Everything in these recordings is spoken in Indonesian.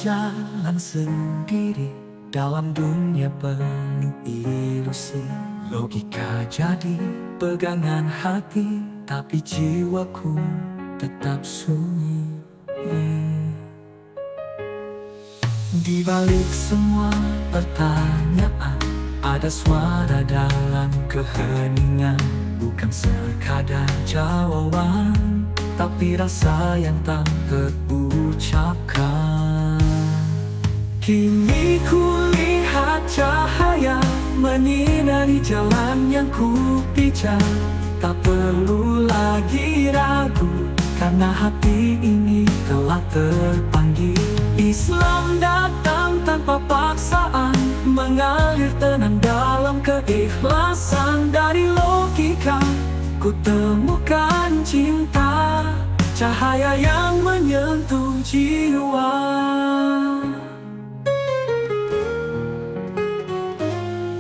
berjalan sendiri dalam dunia penuh ilusi. Logika jadi pegangan hati, tapi jiwaku tetap sunyi. Di balik semua pertanyaan, ada suara dalam keheningan. Bukan sekadar jawaban, tapi rasa yang tak terucapkan. Kini ku lihat cahaya menyinari jalan yang ku pijak. Tak perlu lagi ragu, karena hati ini telah terpanggil. Islam datang tanpa paksaan, mengalir tenang dalam keikhlasan. Dari logika ku temukan cinta, cahaya yang menyentuh jiwa.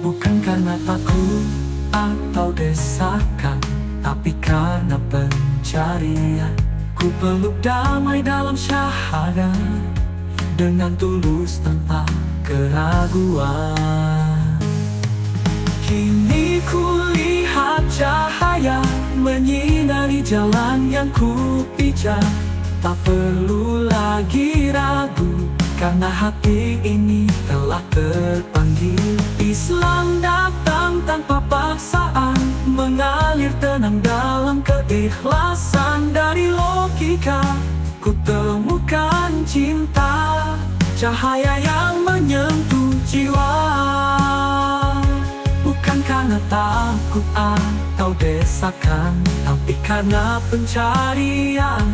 Bukan karena takut atau desakan, tapi karena pencarian. Ku peluk damai dalam syahadat, dengan tulus tanpa keraguan. Kini ku lihat cahaya menyinari jalan yang ku pijak. Tak perlu lagi ragu, karena hati ini telah terpanggil. Islam datang tanpa paksaan, mengalir tenang dalam keikhlasan. Dari logika ku temukan cinta, cahaya yang menyentuh jiwa. Bukan karena takut atau desakan, tapi karena pencarian.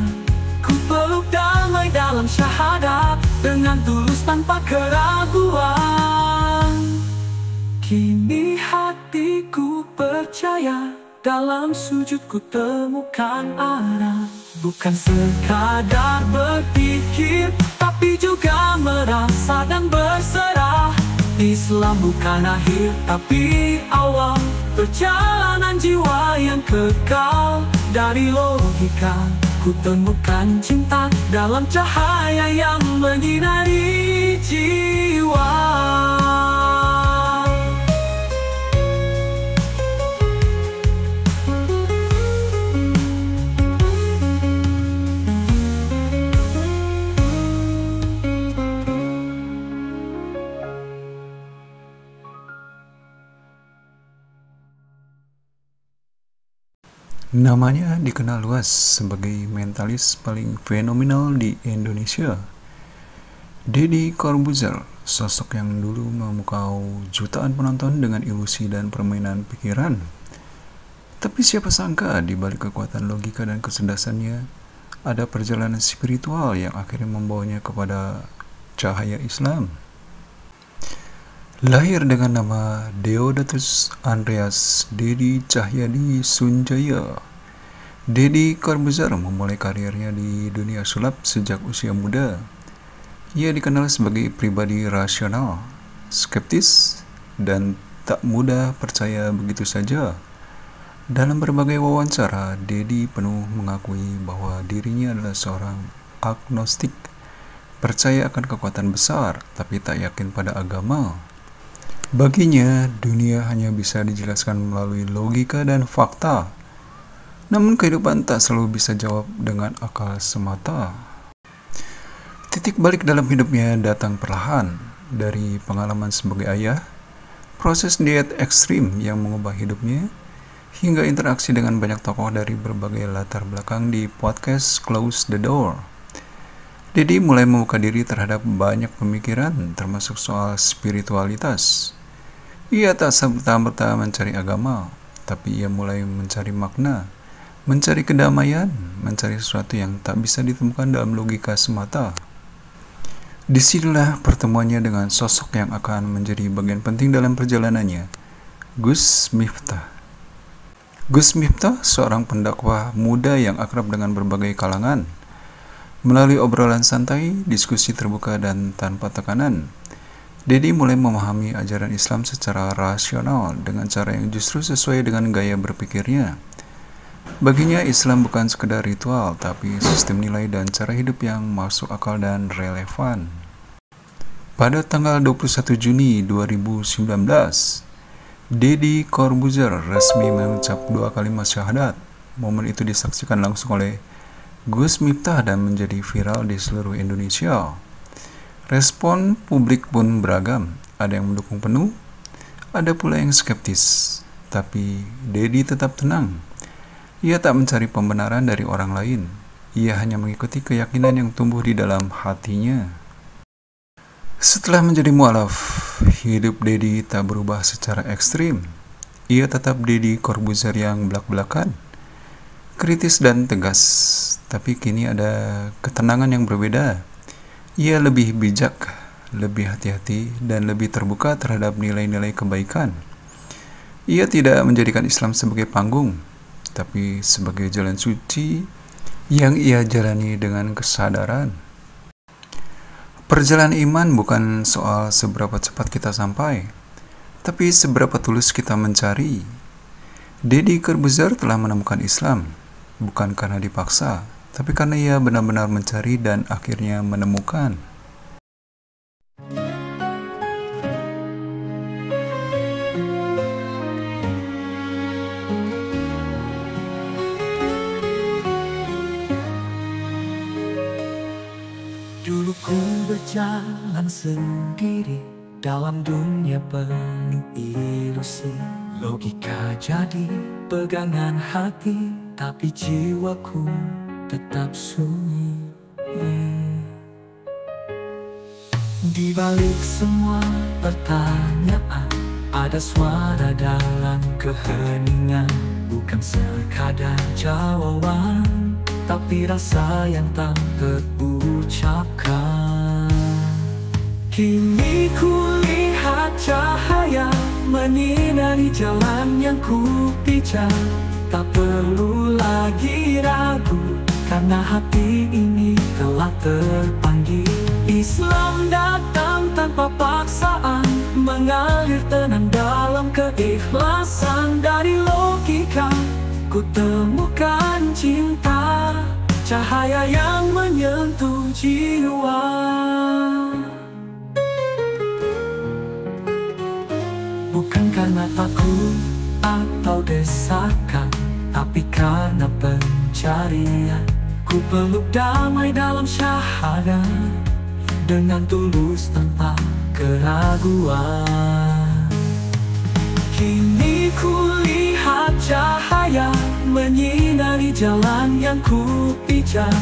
Ku peluk damai dalam syahadat, dengan tulus tanpa keraguan. Kini hatiku percaya, dalam sujud ku temukan arah. Bukan sekadar berpikir, tapi juga merasa dan berserah. Islam bukan akhir, tapi awal perjalanan jiwa yang kekal. Dari logika ku temukan cinta, dalam cahaya yang menyinari jiwa. Namanya dikenal luas sebagai mentalis paling fenomenal di Indonesia. Deddy Corbuzier, sosok yang dulu memukau jutaan penonton dengan ilusi dan permainan pikiran. Tapi siapa sangka di balik kekuatan logika dan kecerdasannya, ada perjalanan spiritual yang akhirnya membawanya kepada cahaya Islam. Lahir dengan nama Deodatus Andreas Deddy Cahyadi Sunjaya, Deddy Corbuzier memulai karirnya di dunia sulap sejak usia muda. Ia dikenal sebagai pribadi rasional, skeptis, dan tak mudah percaya begitu saja. Dalam berbagai wawancara, Deddy penuh mengakui bahwa dirinya adalah seorang agnostik, percaya akan kekuatan besar, tapi tak yakin pada agama. Baginya, dunia hanya bisa dijelaskan melalui logika dan fakta. Namun kehidupan tak selalu bisa jawab dengan akal semata. Titik balik dalam hidupnya datang perlahan, dari pengalaman sebagai ayah, proses diet ekstrim yang mengubah hidupnya, hingga interaksi dengan banyak tokoh dari berbagai latar belakang di podcast Close the Door. Deddy mulai membuka diri terhadap banyak pemikiran, termasuk soal spiritualitas. Ia tak serta-merta mencari agama, tapi ia mulai mencari makna, mencari kedamaian, mencari sesuatu yang tak bisa ditemukan dalam logika semata. Disinilah pertemuannya dengan sosok yang akan menjadi bagian penting dalam perjalanannya, Gus Miftah. Gus Miftah, seorang pendakwah muda yang akrab dengan berbagai kalangan. Melalui obrolan santai, diskusi terbuka dan tanpa tekanan, Deddy mulai memahami ajaran Islam secara rasional dengan cara yang justru sesuai dengan gaya berpikirnya. Baginya Islam bukan sekedar ritual, tapi sistem nilai dan cara hidup yang masuk akal dan relevan. Pada tanggal 21 Juni 2019, Deddy Corbuzier resmi mengucap 2 kalimat syahadat. Momen itu disaksikan langsung oleh Gus Miftah dan menjadi viral di seluruh Indonesia. Respon publik pun beragam, ada yang mendukung penuh, ada pula yang skeptis. Tapi Deddy tetap tenang. Ia tak mencari pembenaran dari orang lain. Ia hanya mengikuti keyakinan yang tumbuh di dalam hatinya. Setelah menjadi mualaf, hidup Deddy tak berubah secara ekstrim. Ia tetap Deddy Corbuzier yang belak-belakan, kritis dan tegas. Tapi kini ada ketenangan yang berbeda. Ia lebih bijak, lebih hati-hati, dan lebih terbuka terhadap nilai-nilai kebaikan. Ia tidak menjadikan Islam sebagai panggung, tapi sebagai jalan suci yang ia jalani dengan kesadaran. Perjalanan iman bukan soal seberapa cepat kita sampai, tapi seberapa tulus kita mencari. Deddy Corbuzier telah menemukan Islam, bukan karena dipaksa, tapi karena ia benar-benar mencari dan akhirnya menemukan. Dulu ku berjalan sendiri dalam dunia penuh ilusi. Logika jadi pegangan hati, tapi jiwaku tetap sunyi. Di balik semua pertanyaan, ada suara dalam keheningan. Bukan sekadar jawaban, tapi rasa yang tak terucapkan. Kini ku lihat cahaya menyinari jalan yang ku pijak. Tak perlu lagi ragu, karena hati ini telah terpanggil. Islam datang tanpa paksaan, mengalir tenang dalam keikhlasan. Dari logika ku temukan cinta, cahaya yang menyentuh jiwa. Bukan karena takut atau desakan, tapi karena pencarian. Ku peluk damai dalam syahadat, dengan tulus tanpa keraguan. Kini ku lihat cahaya menyinari jalan yang ku pijak.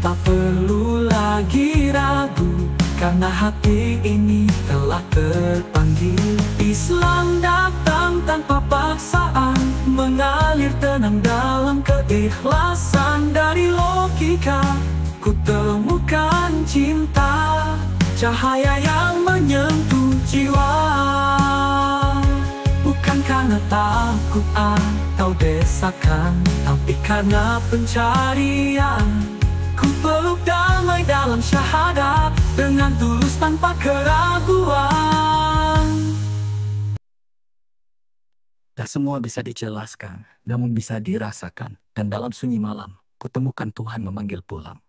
Tak perlu lagi ragu, karena hati ini telah terpanggil. Islam datang tanpa paksaan, mengalir tenang dalam keikhlasan. Dari logika ku temukan cinta, cahaya yang menyentuh jiwa. Bukan karena takut atau desakan, tapi karena pencarian. Ku peluk damai dalam syahadat, dengan tulus tanpa keraguan. Tak semua bisa dijelaskan, namun bisa dirasakan. Dan dalam sunyi malam, kutemukan Tuhan memanggil pulang.